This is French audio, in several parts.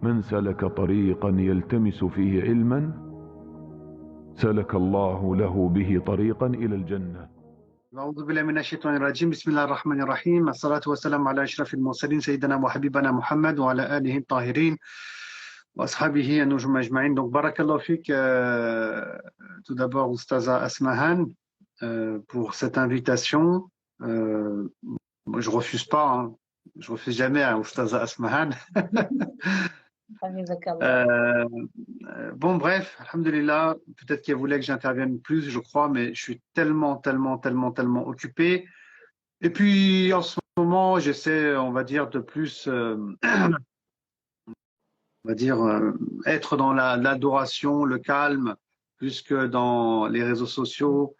من سلك طريقا يلتمس فيه علما سلك الله له به طريقا إلى الجنة. أعوذ بالله من الشيطان الرجيم. بسم الله الرحمن الرحيم. الصلاة والسلام على أشرف المرسلين سيدنا وحبيبنا محمد وعلى آله الطاهرين وأصحابه النجوم أجمعين. Donc, barakallahu fik, tout d'abord, Oustaza Asmahan, pour cette invitation. Je refuse pas, hein. Je refuse jamais à Oustaza Asmahan. Bon, bref, alhamdulillah, peut-être qu'elle voulait que j'intervienne plus, je crois, mais je suis tellement occupé. Et puis, en ce moment, j'essaie, on va dire, de plus, être dans l'adoration, le calme, plus que dans les réseaux sociaux.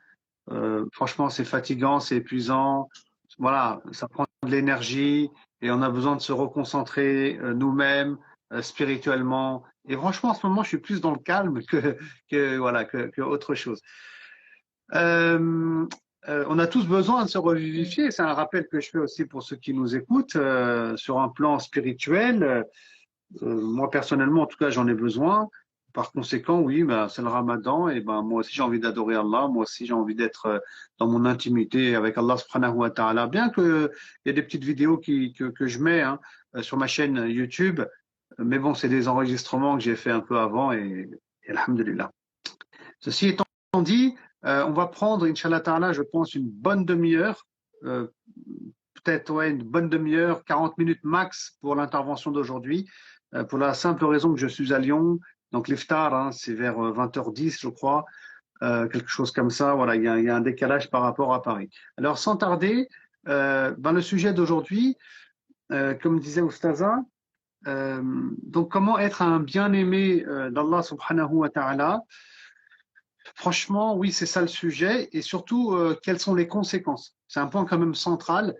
Franchement, c'est fatigant, c'est épuisant. Voilà, ça prend de l'énergie et on a besoin de se reconcentrer nous-mêmes, spirituellement. Et franchement, en ce moment, je suis plus dans le calme que autre chose. On a tous besoin de se revivifier. C'est un rappel que je fais aussi pour ceux qui nous écoutent sur un plan spirituel. Moi, personnellement, en tout cas, j'en ai besoin. Par conséquent, oui, c'est le Ramadan et moi aussi j'ai envie d'adorer Allah, moi aussi j'ai envie d'être dans mon intimité avec Allah subhanahu wa ta'ala. Bien que il y a des petites vidéos que je mets sur ma chaîne YouTube, mais bon, c'est des enregistrements que j'ai fait un peu avant et alhamdulillah. Ceci étant dit, on va prendre, Inch'Allah ta'ala, je pense une bonne demi-heure, peut-être une bonne demi-heure, 40 minutes max pour l'intervention d'aujourd'hui, pour la simple raison que je suis à Lyon. Donc l'iftar, c'est vers 20h10, je crois, quelque chose comme ça. Voilà, il y a un décalage par rapport à Paris. Alors sans tarder, le sujet d'aujourd'hui, comme disait Oustaza, donc comment être un bien-aimé d'Allah subhanahu wa ta'ala. Franchement, oui, c'est ça le sujet, et surtout, quelles sont les conséquences. C'est un point quand même central.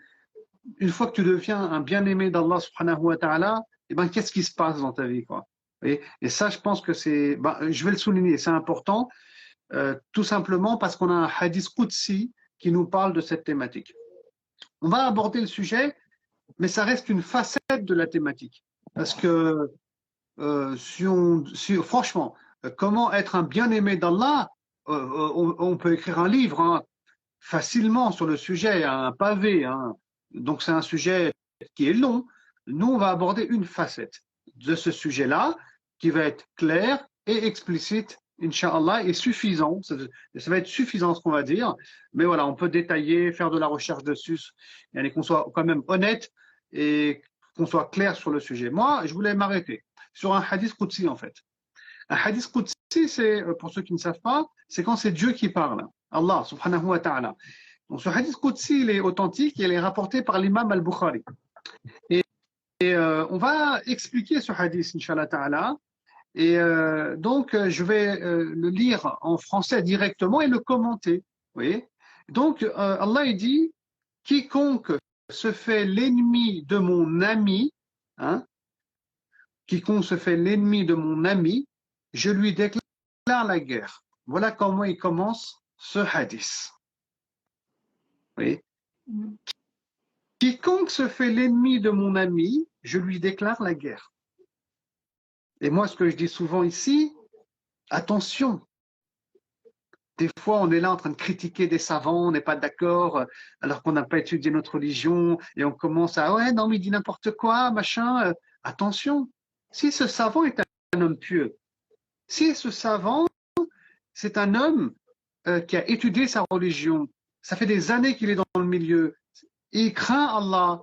Une fois que tu deviens un bien-aimé d'Allah subhanahu wa ta'ala, qu'est-ce qui se passe dans ta vie, quoi? Et ça, je pense que c'est, je vais le souligner, c'est important, tout simplement parce qu'on a un hadith Qudsi qui nous parle de cette thématique. On va aborder le sujet, mais ça reste une facette de la thématique. Parce que, franchement, comment être un bien-aimé d'Allah, on peut écrire un livre facilement sur le sujet, un pavé. Donc, c'est un sujet qui est long. Nous, on va aborder une facette de ce sujet-là, qui va être clair et explicite, Inch'Allah, et suffisant. Ça va être suffisant ce qu'on va dire. Mais voilà, on peut détailler, faire de la recherche dessus, et qu'on soit quand même honnête et qu'on soit clair sur le sujet. Moi, je voulais m'arrêter sur un hadith Qudsi, en fait. Un hadith Qudsi, c'est, pour ceux qui ne savent pas, c'est quand c'est Dieu qui parle, Allah subhanahu wa ta'ala. Donc ce hadith Qudsi, il est authentique et il est rapporté par l'imam al-Bukhari. Et on va expliquer ce hadith, Inch'Allah ta'ala. Et donc, je vais le lire en français directement et le commenter. Vous voyez? Donc, Allah il dit, quiconque se fait l'ennemi de mon ami, quiconque se fait l'ennemi de mon ami, je lui déclare la guerre. Voilà comment il commence ce hadith. Vous voyez? Quiconque se fait l'ennemi de mon ami, je lui déclare la guerre. Et moi, ce que je dis souvent ici, attention. Des fois, on est là en train de critiquer des savants, on n'est pas d'accord, alors qu'on n'a pas étudié notre religion, et on commence à « ouais, non, mais il dit n'importe quoi, machin ». Attention, si ce savant est un homme pieux, si ce savant, c'est un homme qui a étudié sa religion, ça fait des années qu'il est dans le milieu, il craint Allah,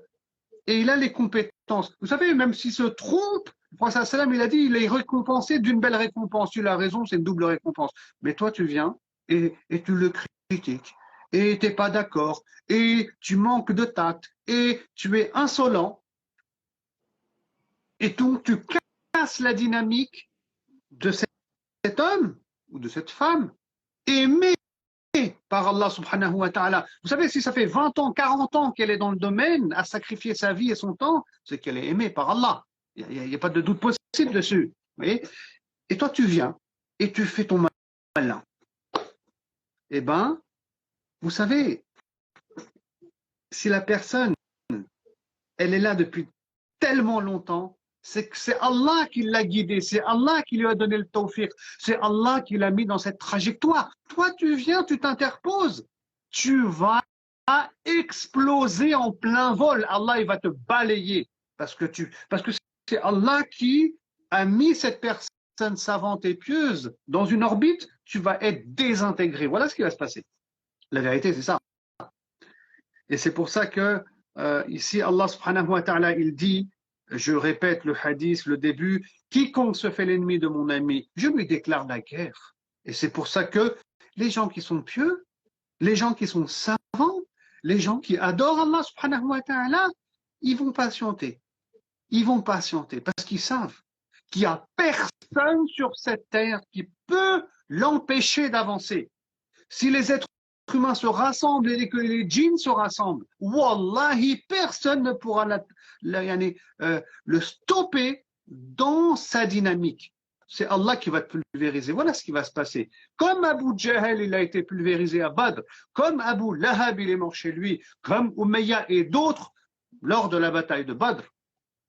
et il a les compétences. Vous savez, même s'il se trompe, le prophète sallam, il a dit, il est récompensé d'une belle récompense. Tu as raison, c'est une double récompense. Mais toi, tu viens et tu le critiques, et tu n'es pas d'accord, et tu manques de tact, et tu es insolent, et donc tu casses la dynamique de cet homme ou de cette femme aimée par Allah subhanahu wa ta'ala. Vous savez, si ça fait 20 ans, 40 ans qu'elle est dans le domaine, à sacrifier sa vie et son temps, c'est qu'elle est aimée par Allah. Il n'y a pas de doute possible dessus. Vous voyez? Et toi, tu viens et tu fais ton malin. Eh bien, vous savez, si la personne, elle est là depuis tellement longtemps, c'est que c'est Allah qui l'a guidé, c'est Allah qui lui a donné le tawfiq, c'est Allah qui l'a mis dans cette trajectoire. Toi, tu viens, tu t'interposes, tu vas exploser en plein vol. Allah, il va te balayer parce que c'est Allah qui a mis cette personne savante et pieuse dans une orbite, tu vas être désintégré. Voilà ce qui va se passer. La vérité, c'est ça. Et c'est pour ça que ici, Allah subhanahu wa ta'ala, il dit, je répète le hadith, le début, quiconque se fait l'ennemi de mon ami, je lui déclare la guerre. Et c'est pour ça que les gens qui sont pieux, les gens qui sont savants, les gens qui adorent Allah subhanahu wa ta'ala, ils vont patienter. Ils vont patienter parce qu'ils savent qu'il n'y a personne sur cette terre qui peut l'empêcher d'avancer. Si les êtres humains se rassemblent et que les djinns se rassemblent, wallahi, personne ne pourra le stopper dans sa dynamique. C'est Allah qui va te pulvériser. Voilà ce qui va se passer. Comme Abu Jahl, il a été pulvérisé à Badr, comme Abu Lahab, il est mort chez lui, comme Umayya et d'autres lors de la bataille de Badr.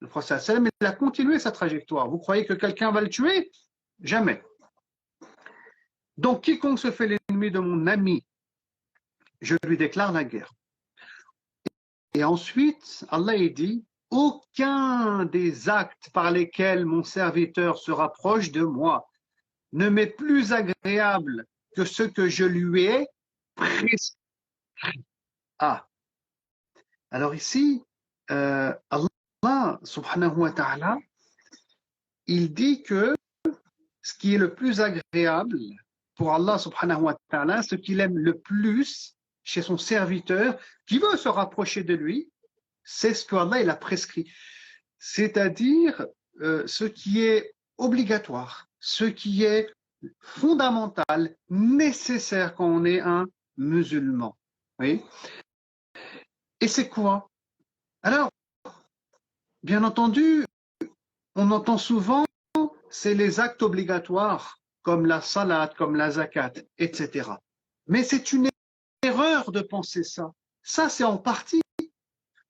Le prophète sallam, il a continué sa trajectoire. Vous croyez que quelqu'un va le tuer? Jamais. Donc, quiconque se fait l'ennemi de mon ami, je lui déclare la guerre. Et ensuite, Allah il dit, aucun des actes par lesquels mon serviteur se rapproche de moi ne m'est plus agréable que ce que je lui ai prescrit. Ah. Alors ici, Allah subhanahu wa ta'ala, il dit que ce qui est le plus agréable pour Allah subhanahu wa ta'ala, ce qu'il aime le plus chez son serviteur qui veut se rapprocher de lui, c'est ce qu'Allah il a prescrit. C'est-à-dire ce qui est obligatoire, ce qui est fondamental, nécessaire quand on est un musulman. Oui. Et c'est quoi? Alors, bien entendu, on entend souvent, c'est les actes obligatoires, comme la salat, comme la zakat, etc. Mais c'est une erreur de penser ça. Ça, c'est en partie.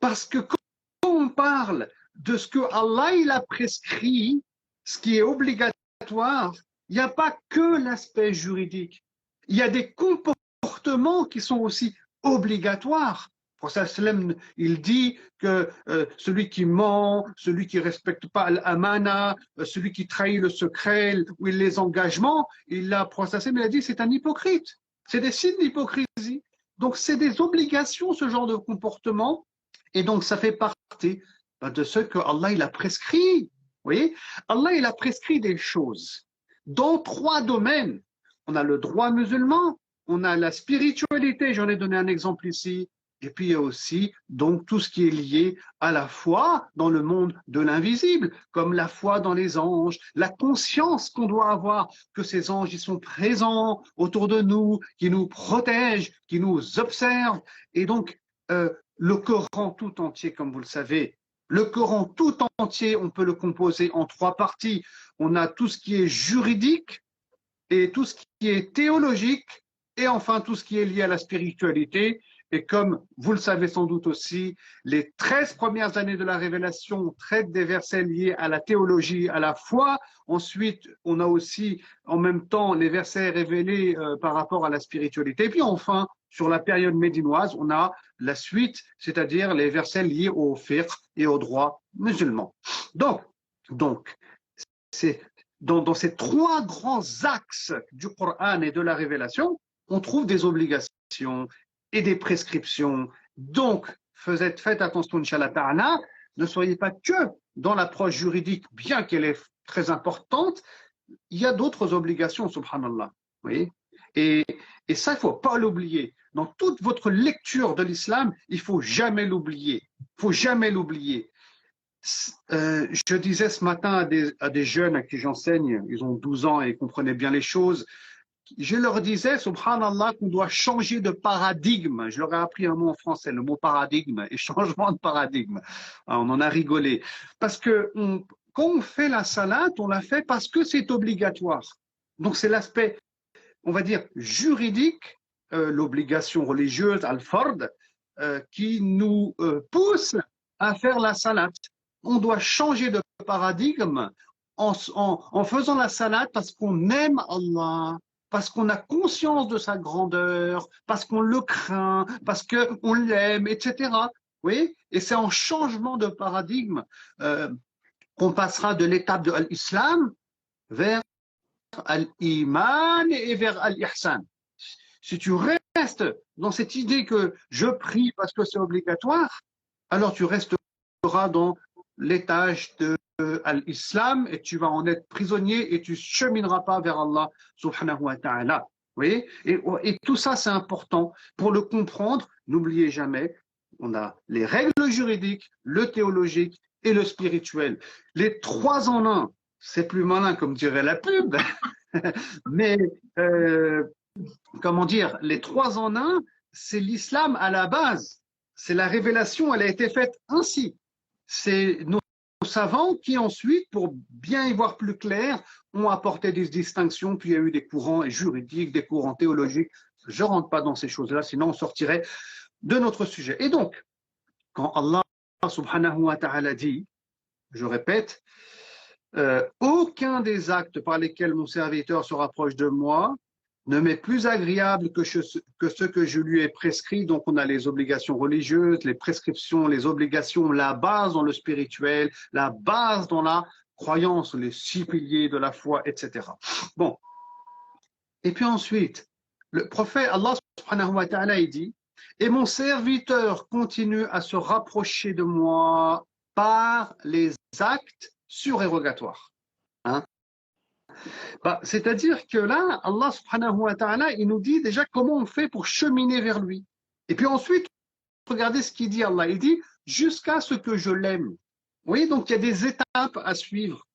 Parce que quand on parle de ce que Allah il a prescrit, ce qui est obligatoire, il n'y a pas que l'aspect juridique. Il y a des comportements qui sont aussi obligatoires. Le prophète il dit que celui qui ment, celui qui ne respecte pas l'amana, celui qui trahit le secret ou les engagements, il a dit c'est un hypocrite. C'est des signes d'hypocrisie. Donc c'est des obligations, ce genre de comportement. Et donc ça fait partie de ce que Allah il a prescrit. Vous voyez, Allah il a prescrit des choses dans 3 domaines. On a le droit musulman, on a la spiritualité, j'en ai donné un exemple ici, et puis il y a aussi donc tout ce qui est lié à la foi dans le monde de l'invisible, comme la foi dans les anges, la conscience qu'on doit avoir que ces anges ils sont présents autour de nous, qui nous protègent, qui nous observent, et donc le Coran tout entier, comme vous le savez, le Coran tout entier, on peut le composer en 3 parties. On a tout ce qui est juridique et tout ce qui est théologique et enfin tout ce qui est lié à la spiritualité. Et comme vous le savez sans doute aussi, les 13 premières années de la révélation traitent des versets liés à la théologie, à la foi. Ensuite, on a aussi en même temps les versets révélés par rapport à la spiritualité. Et puis enfin, sur la période médinoise, on a la suite, c'est-à-dire les versets liés au fiqh et au droit musulman. Donc c'est dans ces 3 grands axes du Coran et de la révélation, on trouve des obligations et des prescriptions. Donc, faites attention, Inch'Allah ta'ala, ne soyez pas que dans l'approche juridique, bien qu'elle est très importante, il y a d'autres obligations, subhanallah. Oui. Et ça, il ne faut pas l'oublier. Dans toute votre lecture de l'islam, il ne faut jamais l'oublier. Il ne faut jamais l'oublier. Je disais ce matin à des jeunes à qui j'enseigne, ils ont 12 ans et ils comprenaient bien les choses, je leur disais, subhanallah, qu'on doit changer de paradigme. Je leur ai appris un mot en français, le mot paradigme, et changement de paradigme. Alors, on en a rigolé. Parce que quand on fait la salat, on la fait parce que c'est obligatoire. Donc c'est l'aspect, on va dire, juridique, l'obligation religieuse, al-fard, qui nous pousse à faire la salat. on doit changer de paradigme en faisant la salade parce qu'on aime Allah, parce qu'on a conscience de sa grandeur, parce qu'on le craint, parce qu'on l'aime, etc. Oui, et c'est en changement de paradigme qu'on passera de l'étape de l'islam vers al-iman et vers al-ihsan. Si tu restes dans cette idée que je prie parce que c'est obligatoire, alors tu resteras dans l'étage de l'islam et tu vas en être prisonnier et tu chemineras pas vers Allah subhanahu wa ta'ala. Oui, et tout ça c'est important pour le comprendre. N'oubliez jamais, on a les règles juridiques, le théologique et le spirituel. Les trois en un, c'est plus malin comme dirait la pub, mais comment dire, les trois en un, c'est l'islam à la base. C'est la révélation, elle a été faite ainsi. C'est nos savants qui ensuite, pour bien y voir plus clair, ont apporté des distinctions, puis il y a eu des courants juridiques, des courants théologiques. Je ne rentre pas dans ces choses-là, sinon on sortirait de notre sujet. Et donc, quand Allah subhanahu wa ta'ala dit, je répète, aucun des actes par lesquels mon serviteur se rapproche de moi ne m'est plus agréable que ce que je lui ai prescrit. Donc, on a les obligations religieuses, les prescriptions, les obligations, la base dans le spirituel, la base dans la croyance, les 6 piliers de la foi, etc. Bon. Et puis ensuite, le prophète, Allah subhanahu wa ta'ala, il dit, et mon serviteur continue à se rapprocher de moi par les actes surérogatoires. Hein? C'est-à-dire que là, Allah subhanahu wa ta'ala, il nous dit déjà comment on fait pour cheminer vers lui. Et puis ensuite, regardez ce qu'il dit Allah. Il dit jusqu'à ce que je l'aime. Oui, donc il y a des étapes à suivre.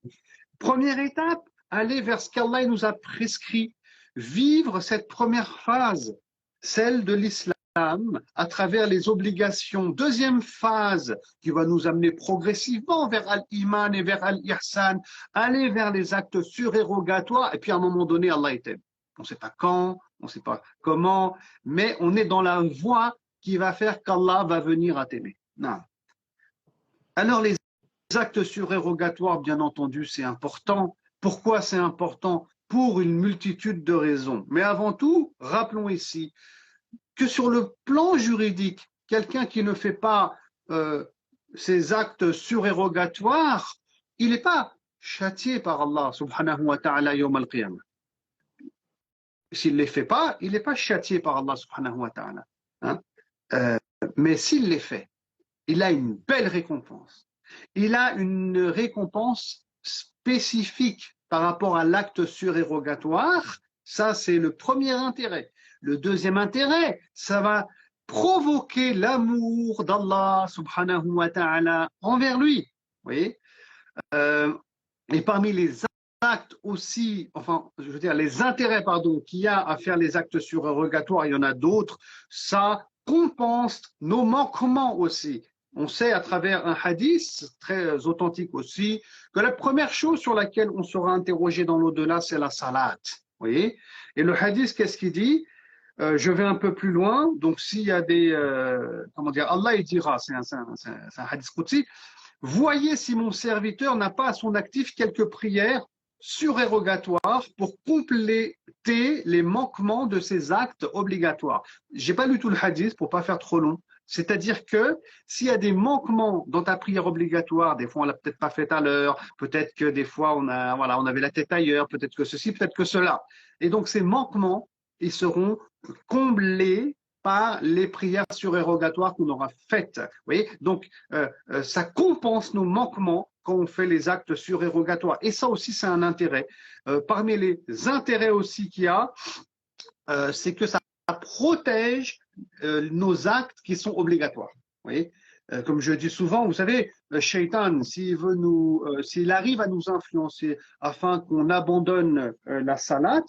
Première étape, aller vers ce qu'Allah nous a prescrit. Vivre cette première phase, celle de l'islam, à travers les obligations. Deuxième phase qui va nous amener progressivement vers al-iman et vers al-ihsan, aller vers les actes surérogatoires, et puis à un moment donné, Allah t'aime. On ne sait pas quand, on ne sait pas comment, mais on est dans la voie qui va faire qu'Allah va venir à t'aimer. Non. Alors les actes surérogatoires, bien entendu, c'est important. Pourquoi c'est important? Pour une multitude de raisons. Mais avant tout, rappelons ici que sur le plan juridique, quelqu'un qui ne fait pas ces actes surérogatoires, il n'est pas châtié par Allah subhanahu wa ta'ala yawm al-qiyamah. S'il ne les fait pas, il n'est pas châtié par Allah subhanahu wa ta'ala. Hein? Mais s'il les fait, il a une belle récompense. Il a une récompense spécifique par rapport à l'acte surérogatoire. Ça, c'est le premier intérêt. Le deuxième intérêt, ça va provoquer l'amour d'Allah subhanahu wa ta'ala envers lui. Vous voyez, et parmi les actes aussi, enfin, je veux dire, les intérêts, pardon, qu'il y a à faire les actes surérogatoires, il y en a d'autres, ça compense nos manquements aussi. On sait à travers un hadith très authentique aussi que la première chose sur laquelle on sera interrogé dans l'au-delà, c'est la salat. Vous voyez? Et le hadith, qu'est-ce qu'il dit? Je vais un peu plus loin. Donc, s'il y a des, comment dire, Allah il dira, c'est un hadith qudsi, voyez si mon serviteur n'a pas à son actif quelques prières surérogatoires pour compléter les manquements de ses actes obligatoires. J'ai pas lu tout le hadith pour pas faire trop long. C'est-à-dire que s'il y a des manquements dans ta prière obligatoire, des fois on l'a peut-être pas fait à l'heure, peut-être que des fois on avait la tête ailleurs, peut-être que ceci, peut-être que cela. Et donc ces manquements, ils seront comblés par les prières surérogatoires qu'on aura faites. Vous voyez, donc ça compense nos manquements quand on fait les actes surérogatoires. Et ça aussi, c'est un intérêt. Parmi les intérêts aussi qu'il y a, c'est que ça protège nos actes qui sont obligatoires. Vous voyez, comme je dis souvent, vous savez, le shaitan, s'il arrive à nous influencer afin qu'on abandonne la salat,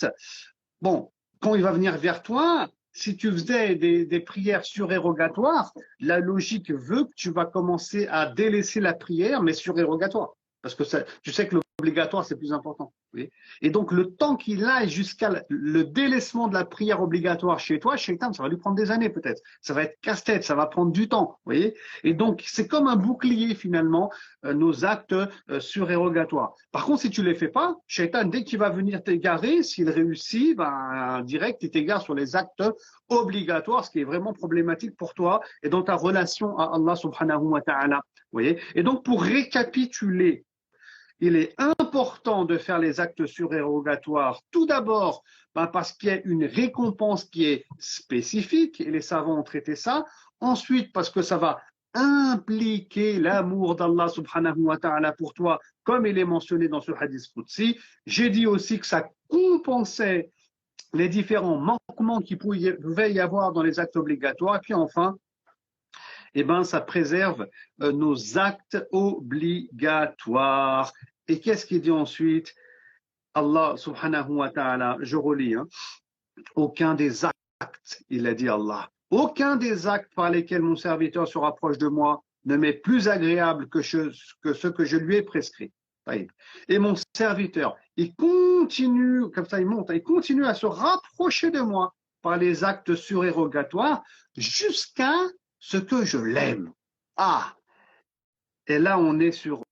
bon, quand il va venir vers toi, si tu faisais des prières surérogatoires, la logique veut que tu vas commencer à délaisser la prière, mais surérogatoire. Parce que tu sais que l'obligatoire, c'est plus important. Oui. Et donc, le temps qu'il a jusqu'à le délaissement de la prière obligatoire chez toi, Shaitan, ça va lui prendre des années peut-être. Ça va être casse-tête, ça va prendre du temps. Vous voyez. Et donc, c'est comme un bouclier finalement, nos actes surérogatoires. Par contre, si tu ne les fais pas, Shaitan, dès qu'il va venir t'égarer, s'il réussit, ben, direct, il t'égare sur les actes obligatoires, ce qui est vraiment problématique pour toi et dans ta relation à Allah subhanahu wa ta'ala. Vous voyez. Et donc, pour récapituler, il est important de faire les actes surérogatoires, tout d'abord parce qu'il y a une récompense qui est spécifique, et les savants ont traité ça. Ensuite, parce que ça va impliquer l'amour d'Allah subhanahu wa ta'ala pour toi, comme il est mentionné dans ce hadith Qudsi. J'ai dit aussi que ça compensait les différents manquements qu'il pouvait y avoir dans les actes obligatoires. Et puis enfin, eh ben, ça préserve nos actes obligatoires. Et qu'est-ce qu'il dit ensuite? Allah subhanahu wa ta'ala, je relis, hein, aucun des actes, il a dit Allah, aucun des actes par lesquels mon serviteur se rapproche de moi ne m'est plus agréable que ce que je lui ai prescrit. Et mon serviteur, il continue, comme ça il monte, il continue à se rapprocher de moi par les actes surérogatoires jusqu'à ce que je l'aime. Ah! Et là, on est sur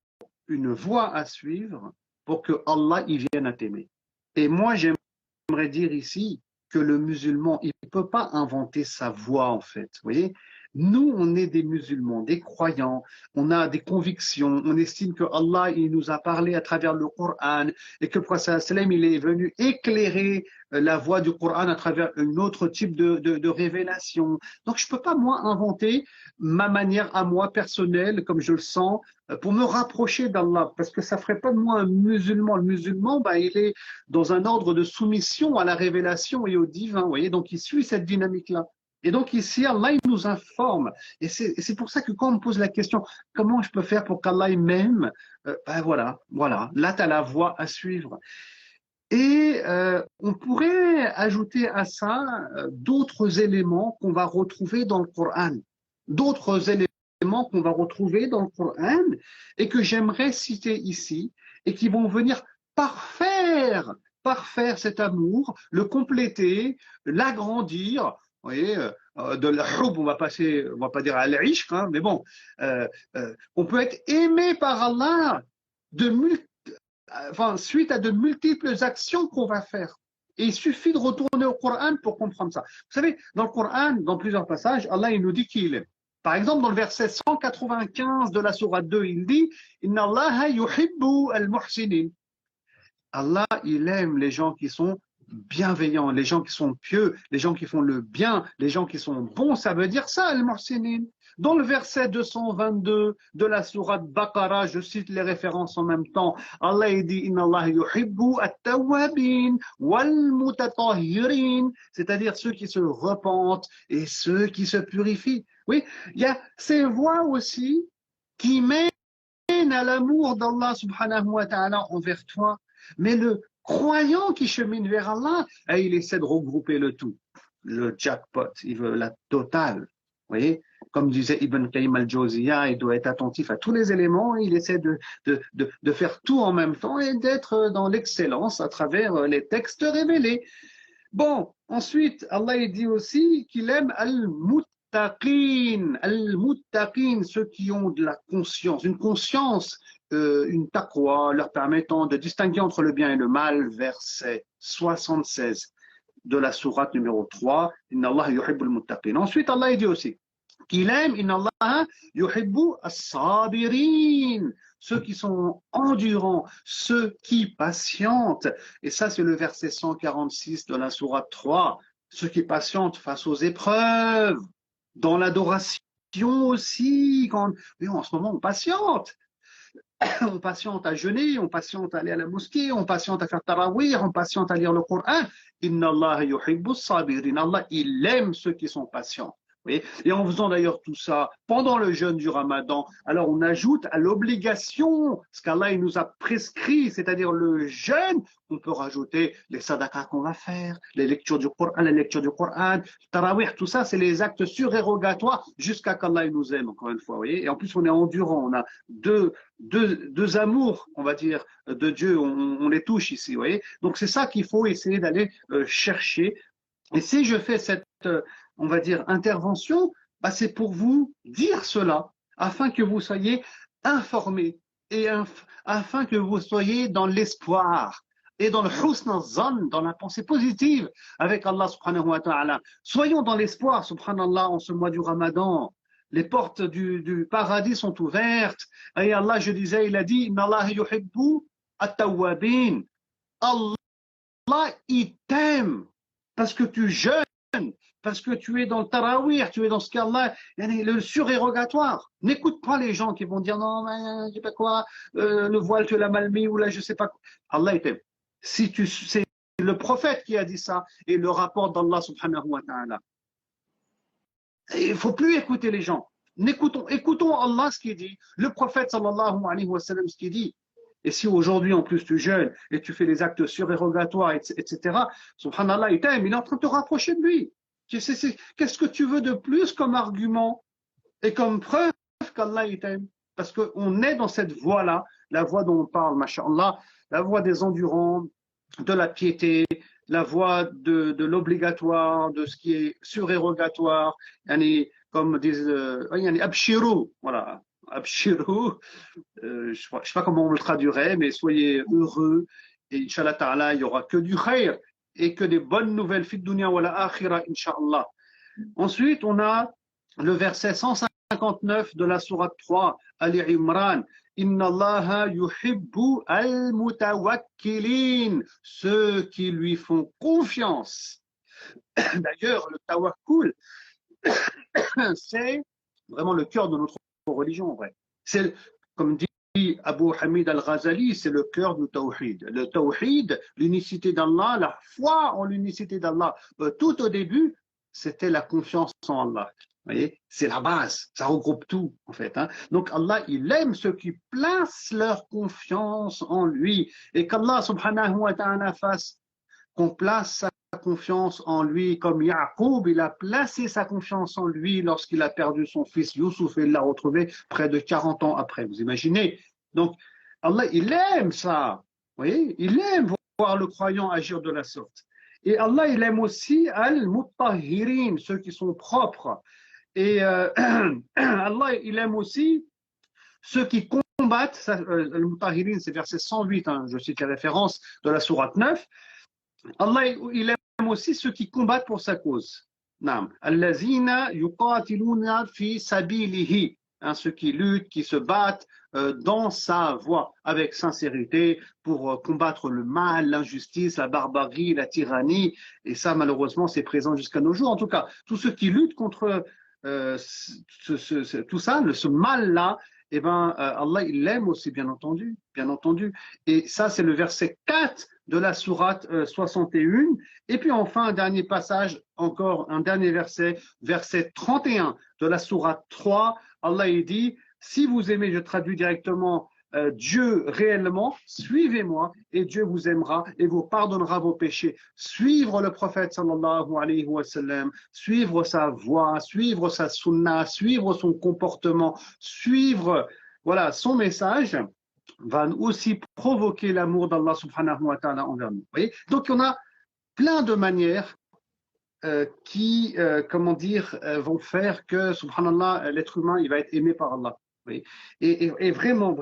une voie à suivre pour que Allah y vienne à t'aimer. Et moi, j'aimerais dire ici que le musulman, il ne peut pas inventer sa voie, en fait. Vous voyez? Nous, on est des musulmans, des croyants, on a des convictions, on estime que Allah, il nous a parlé à travers le Coran et que le prophète sallam, il est venu éclairer la voie du Coran à travers un autre type de révélation. Donc, je ne peux pas, moi, inventer ma manière à moi personnelle, comme je le sens, pour me rapprocher d'Allah, parce que ça ne ferait pas de moi un musulman. Le musulman, ben, il est dans un ordre de soumission à la révélation et au divin, vous voyez, donc il suit cette dynamique-là. Et donc ici, Allah, il nous informe. Et c'est pour ça que quand on me pose la question, comment je peux faire pour qu'Allah m'aime, ben voilà, là, tu as la voie à suivre. Et on pourrait ajouter à ça d'autres éléments qu'on va retrouver dans le Coran. D'autres éléments qu'on va retrouver dans le Coran et que j'aimerais citer ici et qui vont venir parfaire cet amour, le compléter, l'agrandir. Vous voyez, de l'hub, on va pas dire à l'ishq, hein, mais bon, on peut être aimé par Allah suite à de multiples actions qu'on va faire. Et il suffit de retourner au Coran pour comprendre ça. Vous savez, dans le Coran, dans plusieurs passages, Allah il nous dit qui il est. Par exemple, dans le verset 195 de la sourate 2, il dit « Inna Allah yuhibbu al-muhsinin » Allah, il aime les gens qui sont bienveillants, les gens qui sont pieux, les gens qui font le bien, les gens qui sont bons, ça veut dire ça, al-muhsinin. Dans le verset 222 de la sourate Baqarah, je cite les références en même temps, Allah il dit « Inna Allah yuhibbu at-tawwabin wal-mutatahhirin » c'est-à-dire ceux qui se repentent et ceux qui se purifient. Oui, il y a ces voies aussi qui mènent à l'amour d'Allah subhanahu wa ta'ala envers toi, mais le croyant qui chemine vers Allah, il essaie de regrouper le tout. Le jackpot, il veut la totale. Vous voyez, comme disait Ibn Qayyim al-Jawziyya, il doit être attentif à tous les éléments, il essaie de faire tout en même temps et d'être dans l'excellence à travers les textes révélés. Bon, ensuite, Allah il dit aussi qu'il aime al-muttaqin, ceux qui ont de la conscience, une conscience, une taqwa leur permettant de distinguer entre le bien et le mal, verset 76 de la sourate numéro 3, Inna Allah yuhibbul muttaqin. Ensuite, Allah il dit aussi qu'il aime, Inna Allah yuhibbu as-sabirin, ceux qui sont endurants, ceux qui patientent. Et ça, c'est le verset 146 de la sourate 3, ceux qui patientent face aux épreuves, dans l'adoration aussi. Oui, en ce moment, on patiente. On patiente à jeûner, on patiente à aller à la mosquée, on patiente à faire tarawih, on patiente à lire le Coran. Inna Allah yuhibbu as-sabirin. Allah, il aime ceux qui sont patients. voyez. Et en faisant d'ailleurs tout ça pendant le jeûne du Ramadan, alors on ajoute à l'obligation ce qu'Allah nous a prescrit, c'est-à-dire le jeûne, on peut rajouter les sadaqas qu'on va faire, les lectures du Coran, tarawih, tout ça, c'est les actes surérogatoires jusqu'à qu'Allah nous aime, encore une fois, vous voyez. Et en plus, on est endurant, on a deux amours, on va dire, de Dieu, on les touche ici, vous voyez. Donc c'est ça qu'il faut essayer d'aller chercher. Et si je fais cette, on va dire, intervention, bah, c'est pour vous dire cela, afin que vous soyez informés et afin que vous soyez dans l'espoir et dans le husn al-zann, dans la pensée positive avec Allah subhanahu wa ta'ala. Soyons dans l'espoir, subhanallah, en ce mois du Ramadan. Les portes du paradis sont ouvertes. Et Allah, je disais, il a dit, Inna Allah yuhibbu at-tawwabin. Allah, il t'aime parce que tu jeûnes, parce que tu es dans le tarawih, tu es dans ce qu'Allah, le surérogatoire. N'écoute pas les gens qui vont dire non, je sais pas quoi, le voile tu l'as mal mis ou là je sais pas quoi. Allah il t'aime. Si c'est le prophète qui a dit ça et le rapport d'Allah subhanahu wa ta'ala. Il ne faut plus écouter les gens. Écoutons Allah ce qu'il dit, le prophète sallallahu alayhi wa sallam ce qu'il dit. Et si aujourd'hui, en plus, tu jeûnes et tu fais les actes surérogatoires, etc., subhanallah, il t'aime, il est en train de te rapprocher de lui. Qu'est-ce que tu veux de plus comme argument et comme preuve qu'Allah il t'aime? Parce qu'on est dans cette voie-là, la voie dont on parle, masha'Allah, la voie des endurants, de la piété, la voie de l'obligatoire, de ce qui est surérogatoire, comme disent, abshirou, voilà. Abshirou, je ne sais pas comment on le traduirait, mais soyez heureux et Inch'Allah Ta'ala, il n'y aura que du khair et que des bonnes nouvelles fit dunya wa la akhira, Inch'Allah. Ensuite, on a le verset 159 de la sourate 3, Ali Imran. Inna Allaha yuhibbu al-mutawakkilin, ceux qui lui font confiance. D'ailleurs, le tawakkul, c'est vraiment le cœur de notre religion en vrai. C'est, comme dit Abu Hamid al-Ghazali, c'est le cœur du tawhid. Le tawhid, l'unicité d'Allah, la foi en l'unicité d'Allah, tout au début, c'était la confiance en Allah. Vous voyez, c'est la base, ça regroupe tout en fait. Hein. Donc Allah, il aime ceux qui placent leur confiance en lui et qu'Allah subhanahu wa ta'ala fasse qu'on place sa confiance en lui comme Ya'qub, il a placé sa confiance en lui lorsqu'il a perdu son fils Youssouf et il l'a retrouvé près de 40 ans après. Vous imaginez? Donc Allah, il aime ça. Vous voyez, il aime voir le croyant agir de la sorte. Et Allah, il aime aussi al-mutahhirin, ceux qui sont propres. Et Allah, il aime aussi ceux qui combattent, al-mutahhirin, c'est verset 108, hein, je cite les références de la sourate 9. Allah, il aime aussi ceux qui combattent pour sa cause. Allazina yuqatiluna fi sabilihi, ceux qui luttent, qui se battent dans sa voie, avec sincérité, pour combattre le mal, l'injustice, la barbarie, la tyrannie. Et ça, malheureusement, c'est présent jusqu'à nos jours. En tout cas, tous ceux qui luttent contre tout ça, ce mal-là, eh ben, Allah, il l'aime aussi, bien entendu. Et ça, c'est le verset 4 de la sourate 61. Et puis enfin, un dernier passage, encore un dernier verset, verset 31 de la sourate 3. Allah, il dit, si vous aimez, je traduis directement, Dieu réellement, suivez-moi et Dieu vous aimera et vous pardonnera vos péchés. Suivre le prophète sallallahu alayhi wa sallam, suivre sa voie, suivre sa sunna, suivre son comportement, suivre voilà, son message va aussi provoquer l'amour d'Allah subhanahu wa ta'ala envers nous. Vous voyez. Donc on a plein de manières qui, vont faire que, subhanallah, l'être humain, il va être aimé par Allah. Oui. Et vraiment,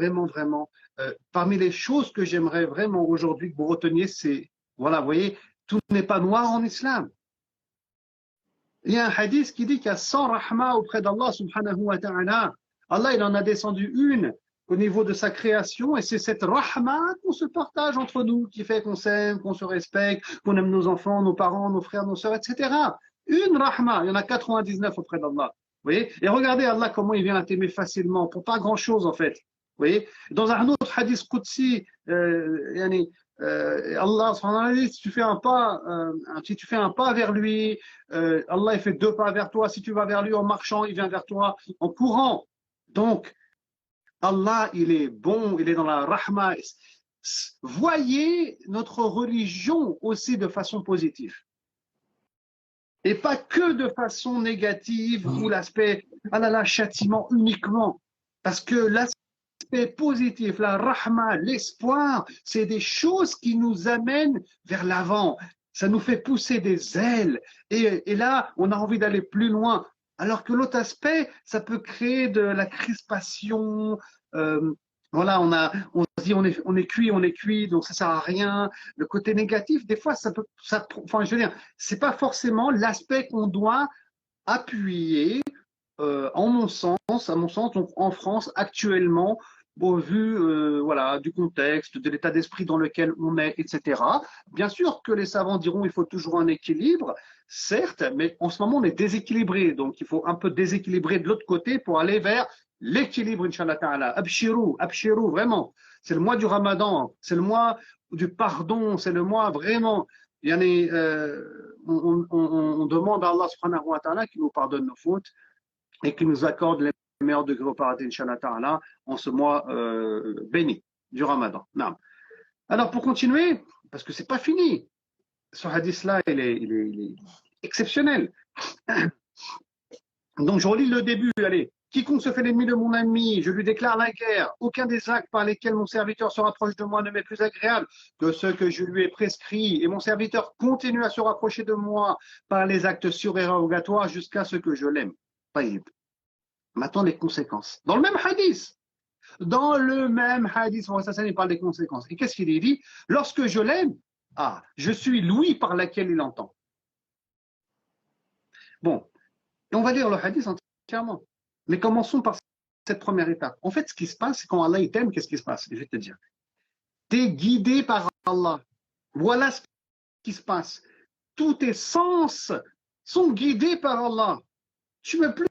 parmi les choses que j'aimerais vraiment aujourd'hui que vous reteniez, c'est, voilà, vous voyez, tout n'est pas noir en islam. Il y a un hadith qui dit qu'il y a 100 rahma auprès d'Allah subhanahu wa ta'ala. Allah, il en a descendu une au niveau de sa création et c'est cette rahma qu'on se partage entre nous qui fait qu'on s'aime, qu'on se respecte, qu'on aime nos enfants, nos parents, nos frères, nos sœurs, etc. Une rahma, il y en a 99 auprès d'Allah. Vous voyez? Et regardez Allah comment il vient à t'aimer facilement, pour pas grand chose en fait. Vous voyez? Dans un autre hadith Qudsi, Allah, si tu fais un pas, vers lui, Allah il fait 2 pas vers toi. Si tu vas vers lui en marchant, il vient vers toi en courant. Donc, Allah, il est bon, il est dans la rahma. Voyez notre religion aussi de façon positive. Et pas que de façon négative ou l'aspect, ah là là, châtiment uniquement. Parce que l'aspect positif, la rahma, l'espoir, c'est des choses qui nous amènent vers l'avant. Ça nous fait pousser des ailes. Et là, on a envie d'aller plus loin. Alors que l'autre aspect, ça peut créer de la crispation. Voilà, on se dit on est cuit, donc ça sert à rien. Le côté négatif, des fois, enfin, je veux dire, c'est pas forcément l'aspect qu'on doit appuyer. À mon sens, donc en France actuellement, au vu voilà, du contexte, de l'état d'esprit dans lequel on est, etc. Bien sûr que les savants diront il faut toujours un équilibre, certes, mais en ce moment on est déséquilibré, donc il faut un peu déséquilibrer de l'autre côté pour aller vers l'équilibre, Inch'Allah Ta'ala. Abshirou, abshirou, vraiment. C'est le mois du Ramadan, c'est le mois du pardon, c'est le mois vraiment. Yani, on demande à Allah subhanahu wa ta'ala qu'il nous pardonne nos fautes et qu'il nous accorde les meilleurs degrés au paradis, Inch'Allah Ta'ala, en ce mois béni du Ramadan. Non. Alors, pour continuer, parce que c'est pas fini, ce hadith-là, il est exceptionnel. Donc, je relis le début, allez. Quiconque se fait l'ennemi de mon ami, je lui déclare la guerre. Aucun des actes par lesquels mon serviteur se rapproche de moi ne m'est plus agréable que ceux que je lui ai prescrits. Et mon serviteur continue à se rapprocher de moi par les actes surérogatoires jusqu'à ce que je l'aime. Taïb. Maintenant, les conséquences. Dans le même hadith, il parle des conséquences. Et qu'est-ce qu'il dit? Lorsque je l'aime, je suis l'ouïe par laquelle il entend. Bon, et on va lire le hadith entièrement. Mais commençons par cette première étape. En fait, ce qui se passe, c'est quand Allah il t'aime, qu'est-ce qui se passe? Je vais te dire. Tu es guidé par Allah. Voilà ce qui se passe. Tous tes sens sont guidés par Allah. Tu ne peux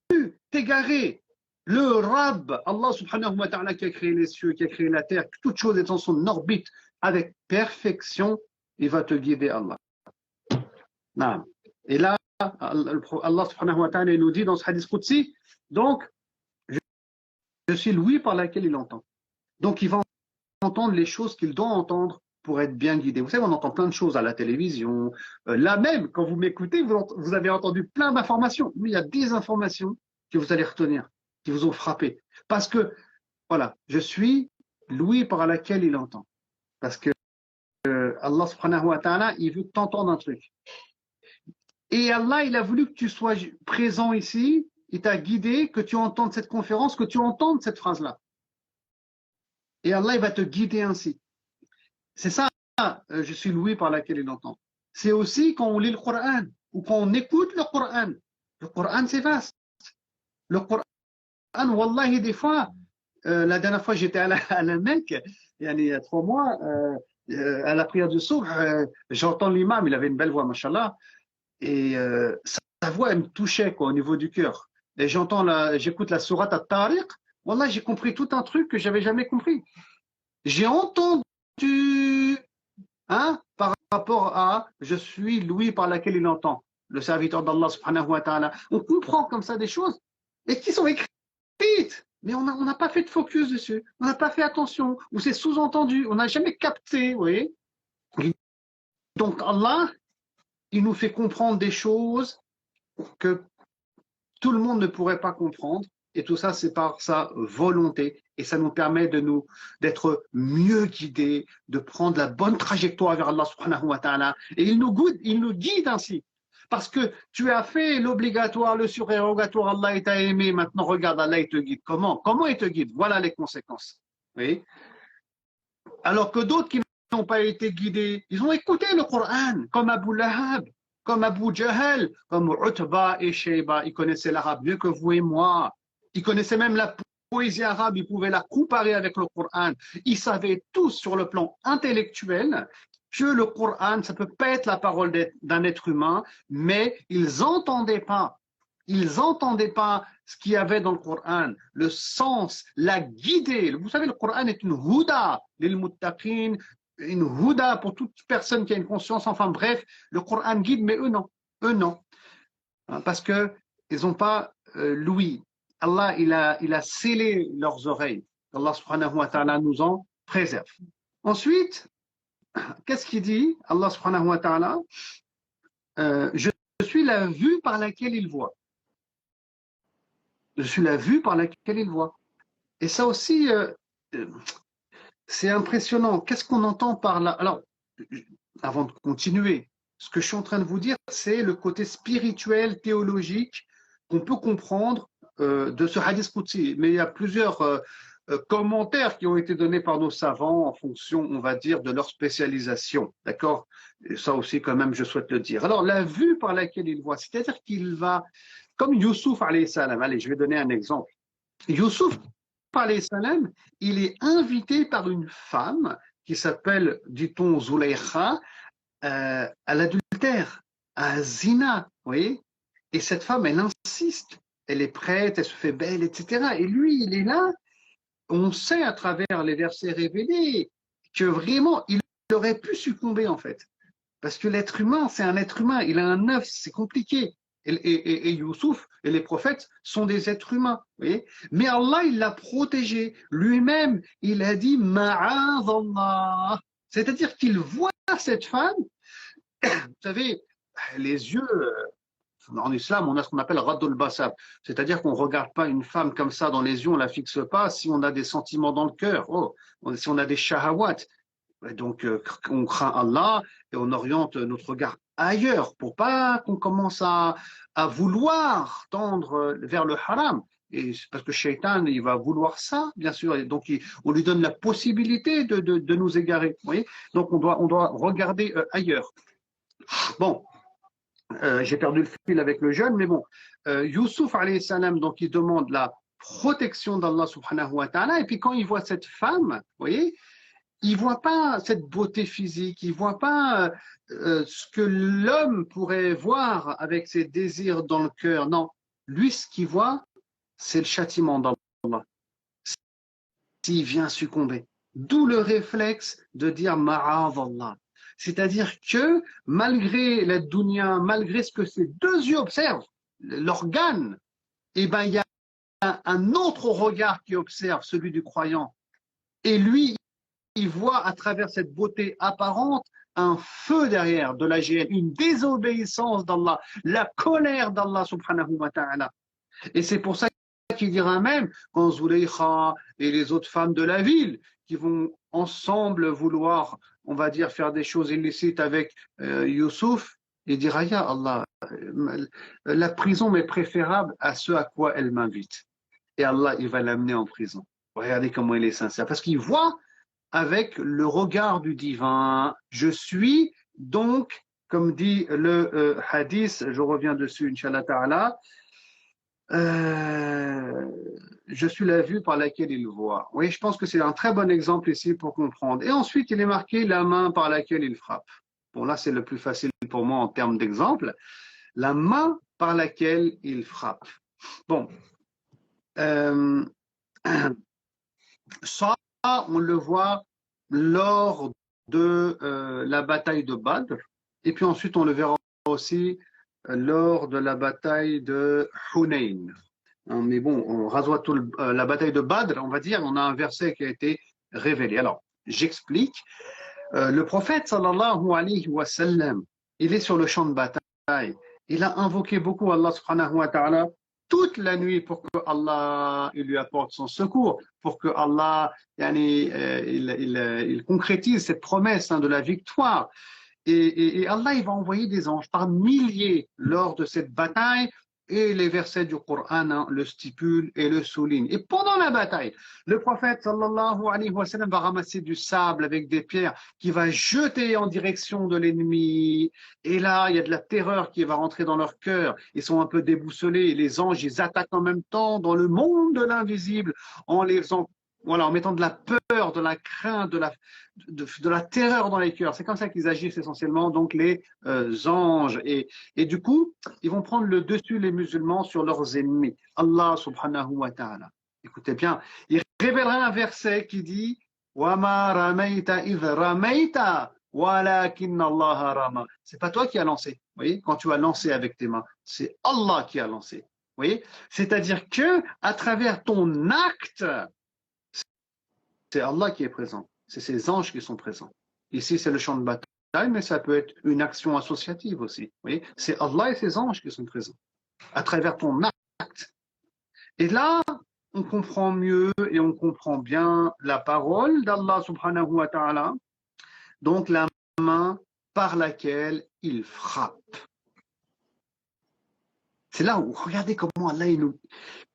plus t'égarer. Le Rabb, Allah subhanahu wa ta'ala qui a créé les cieux, qui a créé la terre, toute chose est en son orbite avec perfection, il va te guider, Allah. Non. Et là, Allah subhanahu wa ta'ala nous dit dans ce hadith Qudsi, donc, je suis l'ouïe par laquelle il entend. Donc, il va entendre les choses qu'il doit entendre pour être bien guidé. Vous savez, on entend plein de choses à la télévision. Là même, quand vous m'écoutez, vous avez entendu plein d'informations. Mais il y a des informations que vous allez retenir, qui vous ont frappé. Parce que, voilà, je suis l'ouïe par laquelle il entend. Parce que Allah subhanahu wa ta'ala, il veut t'entendre un truc. Et Allah, il a voulu que tu sois présent ici, il t'a guidé, que tu entendes cette conférence, que tu entendes cette phrase-là. Et Allah, il va te guider ainsi. C'est ça, je suis loué par laquelle il entend. C'est aussi quand on lit le Coran, ou quand on écoute le Coran. Le Coran, c'est vaste. Le Coran, wallahi, des fois, la dernière fois, j'étais à la Mecque, il y a 3 mois, à la prière du Soubh, j'entends l'imam, il avait une belle voix, mashallah, et sa voix, elle me touchait, quoi, au niveau du cœur. Et j'écoute la sourate At-Tariq, wallah, j'ai compris tout un truc que j'avais jamais compris. J'ai entendu, par rapport à je suis l'ouïe par laquelle il entend, le serviteur d'Allah subhanahu wa ta'ala. On comprend comme ça des choses et qui sont écrites, mais on n'a pas fait de focus dessus, on n'a pas fait attention, ou c'est sous-entendu, on n'a jamais capté, vous voyez. Donc Allah, il nous fait comprendre des choses que tout le monde ne pourrait pas comprendre, et tout ça, c'est par sa volonté, et ça nous permet d'être mieux guidés, de prendre la bonne trajectoire vers Allah subhanahu wa ta'ala, et il nous guide ainsi. Parce que tu as fait l'obligatoire, le surérogatoire, Allah t'a aimé, maintenant regarde, Allah il te guide. Comment il te guide? Voilà les conséquences. Oui. Alors que d'autres qui n'ont pas été guidés, ils ont écouté le Coran, comme Abu Lahab, comme Abu Jahl, comme Utba et Shayba. Ils connaissaient l'arabe mieux que vous et moi. Ils connaissaient même la poésie arabe, ils pouvaient la comparer avec le Coran. Ils savaient tous sur le plan intellectuel que le Coran, ça ne peut pas être la parole d'un être humain, mais ils n'entendaient pas. Ils n'entendaient pas ce qu'il y avait dans le Coran, le sens, la guidée. Vous savez, le Coran est une huda lil muttaqin, une huda pour toute personne qui a une conscience. Enfin bref, le Coran guide, mais eux non. Eux non. Parce qu'ils n'ont pas l'ouïe. Allah, il a scellé leurs oreilles. Allah subhanahu wa ta'ala nous en préserve. Ensuite, qu'est-ce qu'il dit? Allah subhanahu wa ta'ala, je suis la vue par laquelle il voit. Je suis la vue par laquelle il voit. Et ça aussi, c'est impressionnant. Qu'est-ce qu'on entend par là? Alors, avant de continuer, ce que je suis en train de vous dire, c'est le côté spirituel, théologique qu'on peut comprendre de ce hadith Qudsi. Mais il y a plusieurs commentaires qui ont été donnés par nos savants en fonction, on va dire, de leur spécialisation. D'accord? Et ça aussi, quand même, je souhaite le dire. Alors, la vue par laquelle il voit, c'est-à-dire qu'il va, comme Youssouf, alayhi salam. Allez, je vais donner un exemple. Youssouf, alayhi salam, il est invité par une femme qui s'appelle, dit-on, Zulaykha, à l'adultère, à zina, vous voyez? Et cette femme, elle insiste, elle est prête, elle se fait belle, etc. Et lui, il est là, on sait à travers les versets révélés que vraiment, il aurait pu succomber en fait. Parce que l'être humain, c'est un être humain, il a un œuf, c'est compliqué. Et Youssouf et les prophètes sont des êtres humains, vous voyez? Mais Allah, il l'a protégé. Lui-même, il a dit Ma'adallah. C'est-à-dire qu'il voit cette femme. Vous savez, les yeux, en islam, on a ce qu'on appelle Raddul Basar. C'est-à-dire qu'on ne regarde pas une femme comme ça dans les yeux, on ne la fixe pas si on a des sentiments dans le cœur, si on a des shahawat. Donc, on craint Allah et on oriente notre regard ailleurs pour pas qu'on commence à vouloir tendre vers le haram. Et parce que Shaitan, il va vouloir ça, bien sûr. Et donc, on lui donne la possibilité de nous égarer. Vous voyez? Donc, on doit regarder ailleurs. Bon, j'ai perdu le fil avec le jeune, mais bon, Youssouf, alayhi salam, donc il demande la protection d'Allah subhanahu wa ta'ala. Et puis, quand il voit cette femme, vous voyez, il ne voit pas cette beauté physique, il ne voit pas ce que l'homme pourrait voir avec ses désirs dans le cœur. Non, lui, ce qu'il voit, c'est le châtiment d'Allah. S'il vient succomber. D'où le réflexe de dire Ma'adallah. C'est-à-dire que malgré la dunya, malgré ce que ces deux yeux observent, l'organe, eh ben, il y a un autre regard qui observe, celui du croyant. Et lui, il voit à travers cette beauté apparente un feu derrière de la GN, une désobéissance d'Allah, la colère d'Allah subhanahu wa ta'ala. Et c'est pour ça qu'il dira même, quand Zulaykha et les autres femmes de la ville qui vont ensemble vouloir, on va dire, faire des choses illicites avec Youssouf, il dira, ya Allah, la prison m'est préférable à ce à quoi elle m'invite. Et Allah, il va l'amener en prison. Regardez comment il est sincère. Parce qu'il voit avec le regard du divin. Je suis donc, comme dit le hadith, je reviens dessus, Inch'Allah Ta'ala, je suis la vue par laquelle il voit. Oui, je pense que c'est un très bon exemple ici pour comprendre. Et ensuite, il est marqué la main par laquelle il frappe. Bon, là, c'est le plus facile pour moi en termes d'exemple. La main par laquelle il frappe. Bon. Ça, on le voit lors de la bataille de Badr. Et puis ensuite, on le verra aussi lors de la bataille de Hunayn. Mais bon, la bataille de Badr, on va dire, on a un verset qui a été révélé. Alors, j'explique. Le prophète, sallallahu alayhi wa sallam, il est sur le champ de bataille. Il a invoqué beaucoup Allah subhanahu wa ta'ala toute la nuit pour que Allah il lui apporte son secours, pour que Allah il concrétise cette promesse de la victoire. Et Allah, il va envoyer des anges par milliers lors de cette bataille, et les versets du Coran le stipulent et le soulignent. Et pendant la bataille, le prophète sallallahu alayhi wa sallam va ramasser du sable avec des pierres qui va jeter en direction de l'ennemi. Et là, il y a de la terreur qui va rentrer dans leur cœur. Ils sont un peu déboussolés. Et les anges, ils attaquent en même temps dans le monde de l'invisible en mettant de la peur, de la crainte, de la terreur dans les cœurs. C'est comme ça qu'ils agissent essentiellement, donc les anges. Et du coup, ils vont prendre le dessus, les musulmans, sur leurs ennemis. Allah subhanahu wa ta'ala. Écoutez bien, il révélera un verset qui dit وَمَا رَمَيْتَ إِذْ رَمَيْتَ وَلَكِنَّ اللَّهَ رَمَى. C'est pas toi qui as lancé. Vous voyez, quand tu as lancé avec tes mains, c'est Allah qui a lancé. Vous voyez, c'est-à-dire que à travers ton acte, c'est Allah qui est présent. C'est ces anges qui sont présents. Ici, c'est le champ de bataille, mais ça peut être une action associative aussi. Vous voyez, c'est Allah et ses anges qui sont présents à travers ton acte. Et là, on comprend mieux et on comprend bien la parole d'Allah subhanahu wa ta'ala, donc la main par laquelle il frappe. C'est là où, regardez comment Allah,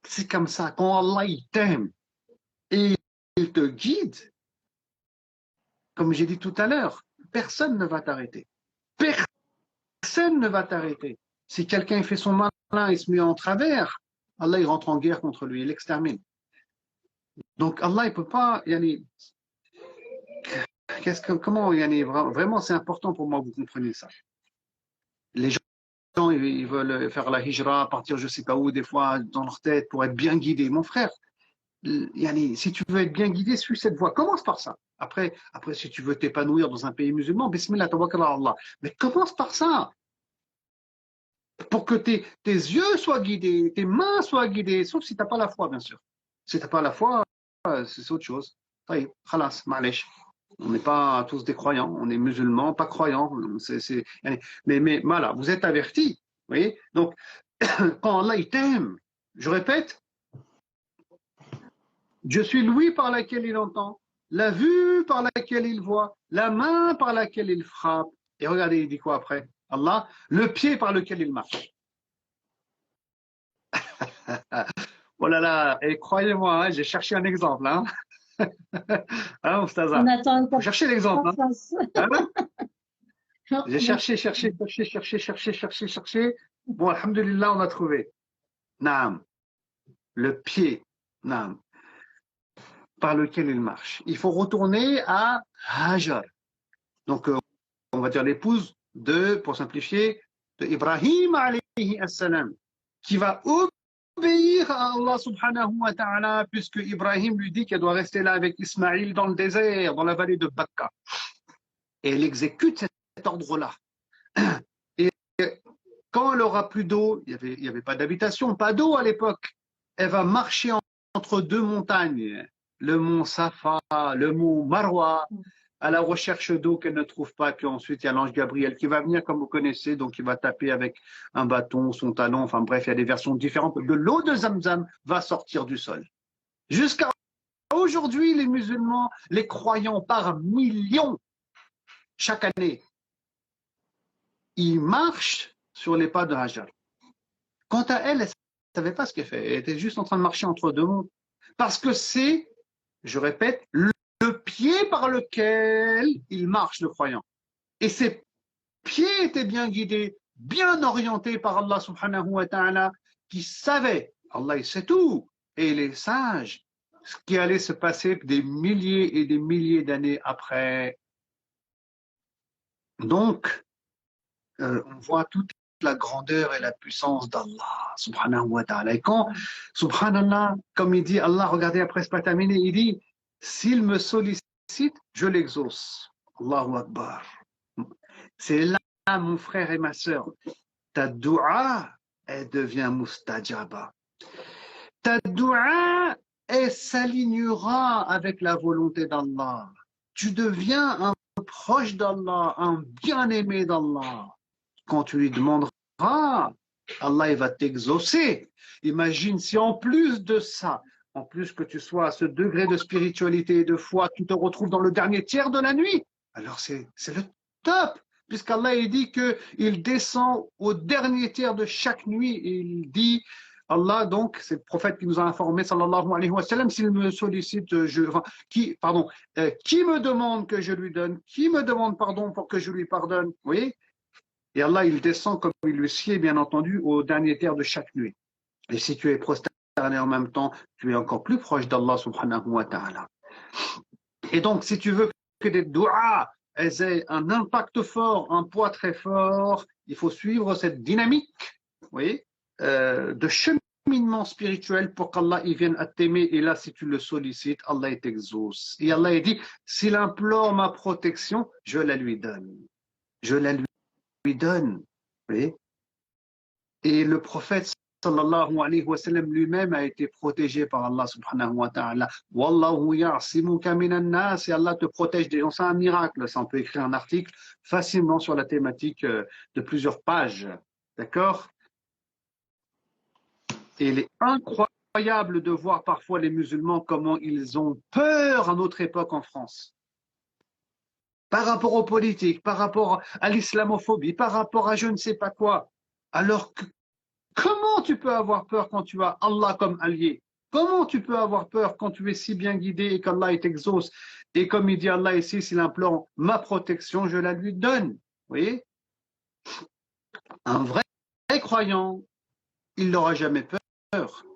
c'est comme ça, quand Allah il t'aime et il te guide, comme j'ai dit tout à l'heure, personne ne va t'arrêter. Personne ne va t'arrêter. Si quelqu'un fait son malin et se met en travers, Allah il rentre en guerre contre lui, il l'extermine. Donc Allah il peut pas, comment, vraiment c'est important pour moi que vous compreniez ça. Les gens ils veulent faire la hijra, partir je sais pas où, des fois dans leur tête pour être bien guidés. Mon frère, si tu veux être bien guidé, suis cette voie. Commence par ça. Après, si tu veux t'épanouir dans un pays musulman, bismillah, tawakkal ala Allah. Mais commence par ça. Pour que tes yeux soient guidés, tes mains soient guidées, sauf si tu n'as pas la foi, bien sûr. Si tu n'as pas la foi, c'est autre chose. Khalas, ma'alesh. On n'est pas tous des croyants, on est musulmans, pas croyants. Mais voilà, vous êtes avertis. Vous voyez. Donc, quand Allah il t'aime, je répète, Dieu suis l'ouïe par laquelle il entend, la vue par laquelle il voit, la main par laquelle il frappe. Et regardez, il dit quoi après? Allah, le pied par lequel il marche. Oh là là, et croyez-moi, hein, j'ai cherché un exemple. Hein, hein Oustaza? On attend une Cherchez l'exemple. Hein? J'ai cherché. Bon, alhamdulillah, on a trouvé. Naam. Le pied. Naam. Par lequel il marche. Il faut retourner à Hajar. Donc, on va dire l'épouse pour simplifier, de Ibrahim alayhi assalam, qui va obéir à Allah subhanahu wa ta'ala, puisque Ibrahim lui dit qu'elle doit rester là avec Ismaïl dans le désert, dans la vallée de Bakka. Et elle exécute cet ordre-là. Et quand elle aura plus d'eau, il n'y avait pas d'habitation, pas d'eau à l'époque, elle va marcher entre deux montagnes, le mont Safa, le mont Marwa, à la recherche d'eau qu'elle ne trouve pas. Et puis ensuite, il y a l'ange Gabriel qui va venir, comme vous connaissez, donc il va taper avec un bâton, son talon, enfin bref, il y a des versions différentes. De l'eau de Zamzam va sortir du sol. Jusqu'à aujourd'hui, les musulmans, les croyants par millions, chaque année, ils marchent sur les pas de Hajar. Quant à elle, elle ne savait pas ce qu'elle fait. Elle était juste en train de marcher entre deux monts. Parce que c'est, je répète, le pied par lequel il marche, le croyant. Et ses pieds étaient bien guidés, bien orientés par Allah subhanahu wa ta'ala, qui savait, Allah il sait tout, et il est sage, ce qui allait se passer des milliers et des milliers d'années après. Donc, on voit toute la grandeur et la puissance d'Allah subhanahu wa ta'ala. Et quand, subhanallah, comme il dit Allah, regardez après c'est pas terminé, il dit, s'il me sollicite, je l'exauce. Allahu Akbar. C'est là, mon frère et ma sœur, ta doua, elle devient mustajaba. Ta doua, elle s'alignera avec la volonté d'Allah. Tu deviens un proche d'Allah, un bien-aimé d'Allah. Quand tu lui demanderas, Allah il va t'exaucer. Imagine si en plus de ça, en plus que tu sois à ce degré de spiritualité et de foi, tu te retrouves dans le dernier tiers de la nuit, alors c'est le top. Puisqu'Allah il dit qu'il descend au dernier tiers de chaque nuit et il dit, Allah donc, c'est le prophète qui nous a informé, sallallahu alayhi wa sallam, s'il me sollicite, qui me demande que je lui donne, qui me demande pardon pour que je lui pardonne, vous voyez. Et Allah, il descend comme il le sied, bien entendu, au dernier tiers de chaque nuit. Et si tu es prosterné en même temps, tu es encore plus proche d'Allah subhanahu wa ta'ala. Et donc, si tu veux que des doigts aient un impact fort, un poids très fort, il faut suivre cette dynamique, vous voyez, de cheminement cheminement spirituel pour qu'Allah il vienne à t'aimer. Et là, si tu le sollicites, Allah il t'exauce. Et Allah il dit, s'il implore ma protection, je la lui donne. Je la lui donne. Vous voyez? Et le prophète sallallahu alayhi wa sallam lui-même a été protégé par Allah subhanahu wa ta'ala. Wallahu ya'simuka minan nas. Et Allah te protège des gens. C'est un miracle. Ça, on peut écrire un article facilement sur la thématique de plusieurs pages. D'accord? Et il est incroyable de voir parfois les musulmans comment ils ont peur à notre époque en France. Par rapport aux politiques, par rapport à l'islamophobie, par rapport à je ne sais pas quoi. Alors que comment tu peux avoir peur quand tu as Allah comme allié? Comment tu peux avoir peur quand tu es si bien guidé et qu'Allah t'exauce? Et comme il dit Allah ici, s'il implore ma protection, je la lui donne. Vous voyez? Un vrai croyant, il n'aura jamais peur.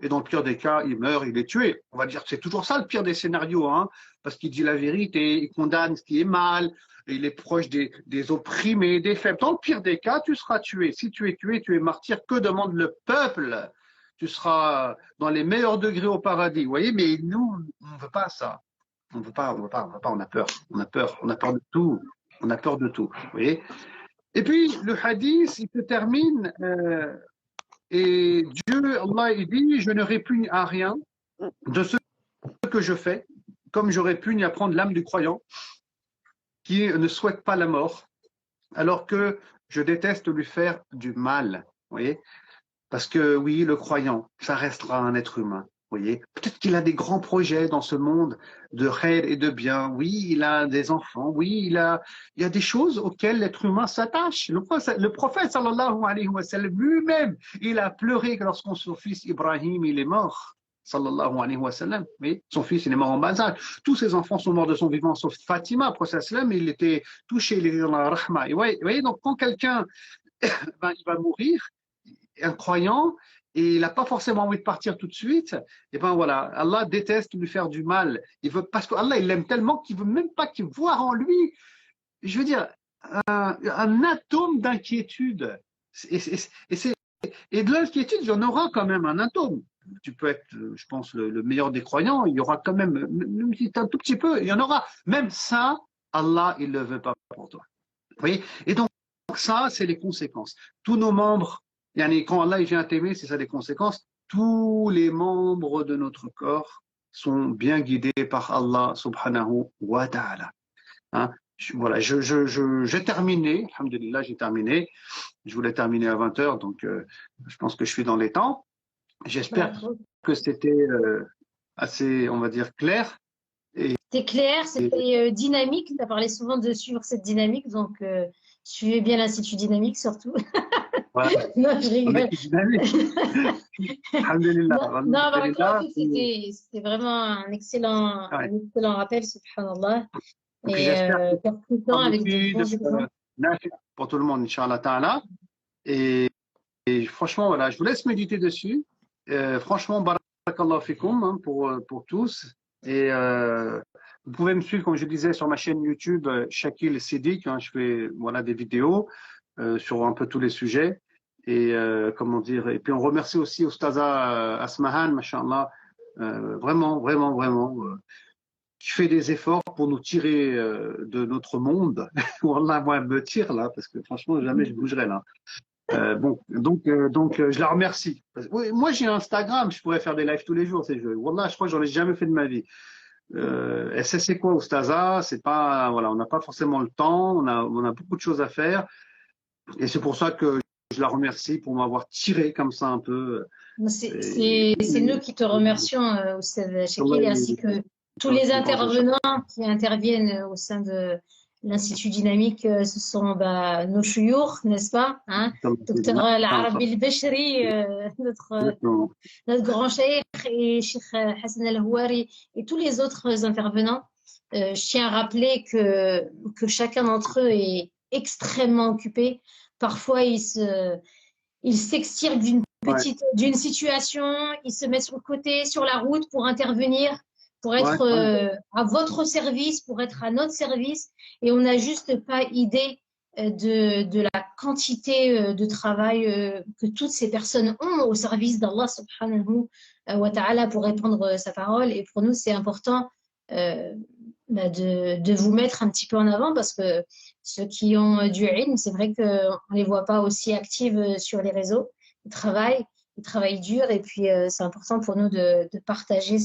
Et dans le pire des cas, il meurt, il est tué. On va dire que c'est toujours ça le pire des scénarios, hein, parce qu'il dit la vérité, il condamne ce qui est mal, il est proche des opprimés, des faibles. Dans le pire des cas, tu seras tué. Si tu es tué, tu es martyr. Que demande le peuple? Tu seras dans les meilleurs degrés au paradis. Vous voyez, mais nous, on ne veut pas ça. On ne veut pas, on a peur. On a peur de tout. On a peur de tout. Vous voyez? Et puis, le hadith, il se termine... et Dieu, Allah, il dit, je ne répugne à rien de ce que je fais, comme je répugne à prendre l'âme du croyant qui ne souhaite pas la mort, alors que je déteste lui faire du mal. Vous voyez? Parce que oui, le croyant, ça restera un être humain. Vous voyez? Peut-être qu'il a des grands projets dans ce monde de khair et de bien. Oui, il a des enfants. Oui, il y a des choses auxquelles l'être humain s'attache. Le prophète sallallahu alayhi wa sallam lui-même, il a pleuré lorsque son fils Ibrahim, il est mort. Sallallahu alayhi wa sallam. Oui, son fils, il est mort en bas âge. Tous ses enfants sont morts de son vivant, sauf Fatima, prophète sallam, il était touché, il était dans la rahma. Et vous voyez, donc quand quelqu'un il va mourir, un croyant, et il n'a pas forcément envie de partir tout de suite, et ben voilà, Allah déteste lui faire du mal. Il veut, parce qu'Allah, il l'aime tellement qu'il veut même pas qu'il voit en lui, je veux dire, un atome d'inquiétude. Et de l'inquiétude, il y en aura quand même un atome. Tu peux être, je pense, le meilleur des croyants, il y aura quand même un tout petit peu, il y en aura. Même ça, Allah, il ne le veut pas pour toi. Vous voyez? Et donc, ça, c'est les conséquences. Tous nos membres, quand Allah il vient t'aimer, c'est ça les conséquences. Tous les membres de notre corps sont bien guidés par Allah subhanahu wa ta'ala. Hein? Voilà, j'ai terminé, alhamdulillah, j'ai terminé. Je voulais terminer à 20h, donc je pense que je suis dans les temps. J'espère que c'était assez, on va dire, clair. C'était clair, c'était dynamique. Tu as parlé souvent de suivre cette dynamique, donc suivez bien l'Institut Dynamique surtout. Voilà. Non, je rigole. Non, par contre, c'était vraiment un excellent rappel, subhanallah. Et percutant avec des bons exemples. Pour tout le monde, Inch'Allah Ta'ala. Et franchement, voilà, je vous laisse méditer dessus. Franchement, barakallahu fikoum, hein, pour tous. Et vous pouvez me suivre, comme je disais, sur ma chaîne YouTube, Shakil Siddiq. Hein, je fais des vidéos sur un peu tous les sujets. Et comment dire. Et puis on remercie aussi Oustaza Asmahan, machallah, vraiment, qui fait des efforts pour nous tirer de notre monde. Wallah, moi, elle me tire là, parce que franchement, jamais je bougerai là. Donc, je la remercie. Oui, moi, j'ai Instagram, je pourrais faire des lives tous les jours. Wallah, je crois que j'en ai jamais fait de ma vie. C'est quoi, Oustaza? C'est pas, voilà, on n'a pas forcément le temps, on a beaucoup de choses à faire. Et c'est pour ça que je la remercie pour m'avoir tiré comme ça un peu. C'est nous qui te remercions, Oustaza Shakil, ainsi que tous les intervenants qui interviennent au sein de l'Institut Dynamique. Ce sont nos chouyours, n'est-ce pas, hein? Docteur Al-Arabi Al-Bashri, notre grand cheikh, et Cheikh Hassan Al-Houari et tous les autres intervenants. Je tiens à rappeler que chacun d'entre eux est extrêmement occupé. Parfois, ils s'extirpent d'une situation, ils se mettent sur le côté, sur la route pour intervenir, pour être à votre service, pour être à notre service. Et on n'a juste pas idée de la quantité de travail que toutes ces personnes ont au service d'Allah subhanahu wa ta'ala pour répandre sa parole. Et pour nous, c'est important de vous mettre un petit peu en avant parce que ceux qui ont du ilm, c'est vrai qu'on ne les voit pas aussi actives sur les réseaux. Ils travaillent dur et puis c'est important pour nous de partager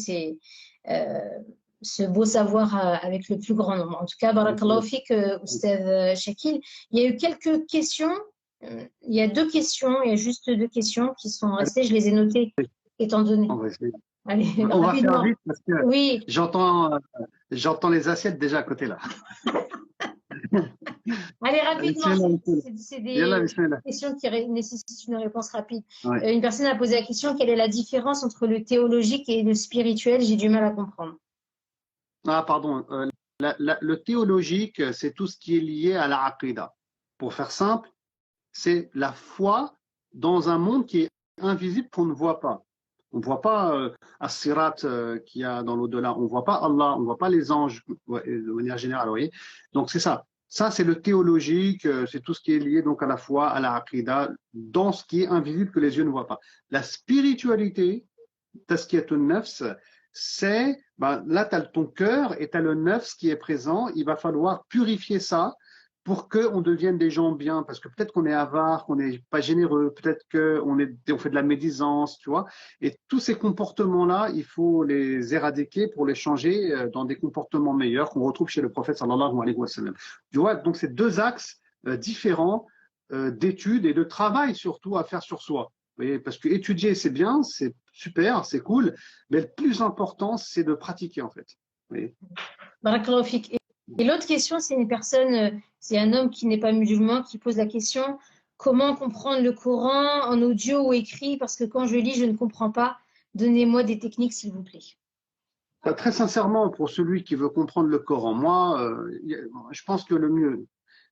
ce beau savoir avec le plus grand nombre. En tout cas, barakallahu fik, Oustaz Shakil. Il y a eu quelques questions. Il y a deux questions. Il y a juste deux questions qui sont restées. Je les ai notées étant donné. On va essayer. Allez, On va rapidement. faire vite parce que Oui, j'entends les assiettes déjà à côté là. allez, rapidement. C'est Yallah, des bismillah. questions qui nécessitent une réponse rapide. Ouais. Une personne a posé la question, quelle est la différence entre le théologique et le spirituel? J'ai du mal à comprendre. Ah, pardon. Le théologique, c'est tout ce qui est lié à la aqida. Pour faire simple, c'est la foi dans un monde qui est invisible, qu'on ne voit pas. On ne voit pas As-Sirat qu'il y a dans l'au-delà. On ne voit pas Allah, on ne voit pas les anges de manière générale. Vous voyez. Donc c'est ça. Ça, c'est le théologique, c'est tout ce qui est lié donc à la foi, à la aqida, dans ce qui est invisible que les yeux ne voient pas. La spiritualité, Tazkiyatun Nafs, c'est, là, tu as ton cœur et tu as le nafs qui est présent. Il va falloir purifier ça pour qu'on devienne des gens bien. Parce que peut-être qu'on est avare, qu'on n'est pas généreux, peut-être qu'on fait de la médisance, tu vois. Et tous ces comportements-là, il faut les éradiquer pour les changer dans des comportements meilleurs qu'on retrouve chez le prophète sallallahu alayhi wa sallam. Tu vois, donc c'est deux axes différents d'études et de travail surtout à faire sur soi. Vous voyez, parce que étudier, c'est bien, c'est super, c'est cool, mais le plus important, c'est de pratiquer en fait. Barakallahu fik. Et l'autre question, c'est une personne, c'est un homme qui n'est pas musulman qui pose la question, comment comprendre le Coran en audio ou écrit? Parce que quand je lis, je ne comprends pas. Donnez-moi des techniques, s'il vous plaît. Très sincèrement, pour celui qui veut comprendre le Coran, moi, je pense que le mieux,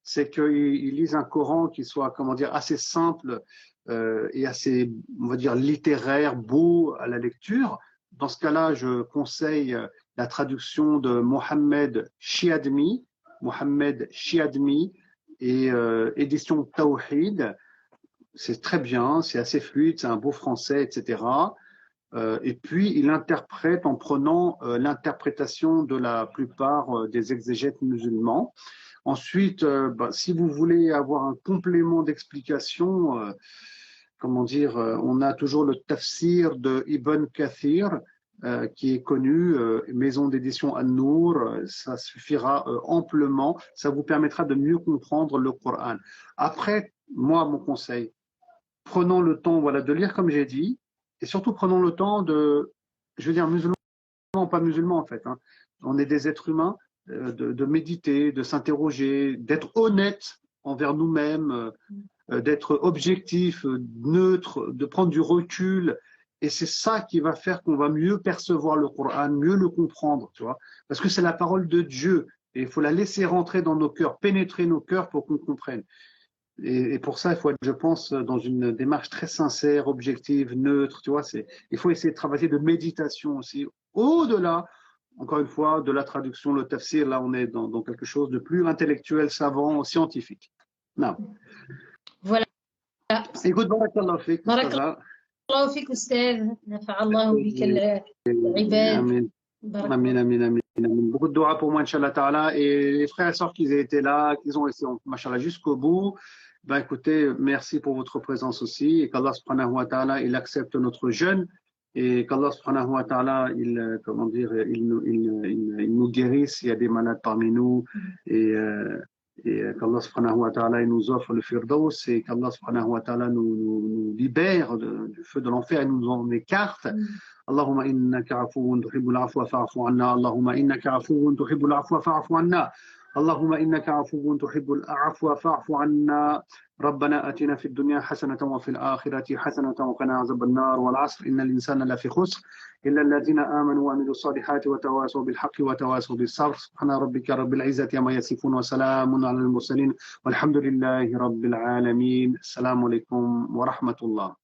c'est qu'il lise un Coran qui soit, comment dire, assez simple et assez, on va dire, littéraire, beau à la lecture. Dans ce cas-là, je conseille la traduction de Mohamed Chiadmi et édition Tawhid. C'est très bien, c'est assez fluide, c'est un beau français, etc. Et puis, il interprète en prenant l'interprétation de la plupart des exégètes musulmans. Ensuite, si vous voulez avoir un complément d'explication, comment dire, on a toujours le tafsir de Ibn Kathir, qui est connu, maison d'édition An-Nour, ça suffira amplement, ça vous permettra de mieux comprendre le Coran. Après, moi, mon conseil, prenons le temps de lire comme j'ai dit, et surtout prenons le temps de, je veux dire, musulmans, pas musulmans en fait, hein. On est des êtres humains, de méditer, de s'interroger, d'être honnête envers nous-mêmes, d'être objectif, neutre, de prendre du recul. Et c'est ça qui va faire qu'on va mieux percevoir le Coran, mieux le comprendre, tu vois. Parce que c'est la parole de Dieu. Et il faut la laisser rentrer dans nos cœurs, pénétrer nos cœurs pour qu'on comprenne. Et pour ça, il faut être, je pense, dans une démarche très sincère, objective, neutre, tu vois. Il faut essayer de travailler de méditation aussi. Au-delà, encore une fois, de la traduction, le tafsir, là, on est dans quelque chose de plus intellectuel, savant, scientifique. Non. Voilà. Écoute, barakallahu fik. Barakallahu fik, Oustaz. Nafa'allahu bika al-ibad. Amin. Beaucoup de doigts pour moi, Inch'Allah Ta'ala. Et les frères et sœurs qui étaient là, qui ont resté, Machallah, jusqu'au bout. Écoutez, merci pour votre présence aussi. Et qu'Allah subhanahu wa ta'ala, il accepte notre jeûne. Et qu'Allah subhanahu wa ta'ala, il nous guérisse. Il y a des malades parmi nous. Et qu'Allah subhanahu wa ta'ala, il nous offre le firdaus. Et qu'Allah subhanahu wa ta'ala nous libère du feu de l'enfer et nous en écarte. اللهم إنك عفو تحب العفو فاعف عنا اللهم إنك عفو تحب العفو فاعف عنا اللهم إنك عفو تحب العفو فاعف عنا ربنا آتنا في الدنيا حسنة وفي الآخرة حسنة وقنا عذاب النار والعصر إن الإنسان لفي خسر إلا الذين آمنوا وعملوا الصالحات وتواصوا بالحق وتواصوا بالصبر سبحان ربك رب العزة عما يصفون وسلام على المرسلين والحمد لله رب العالمين السلام عليكم ورحمة الله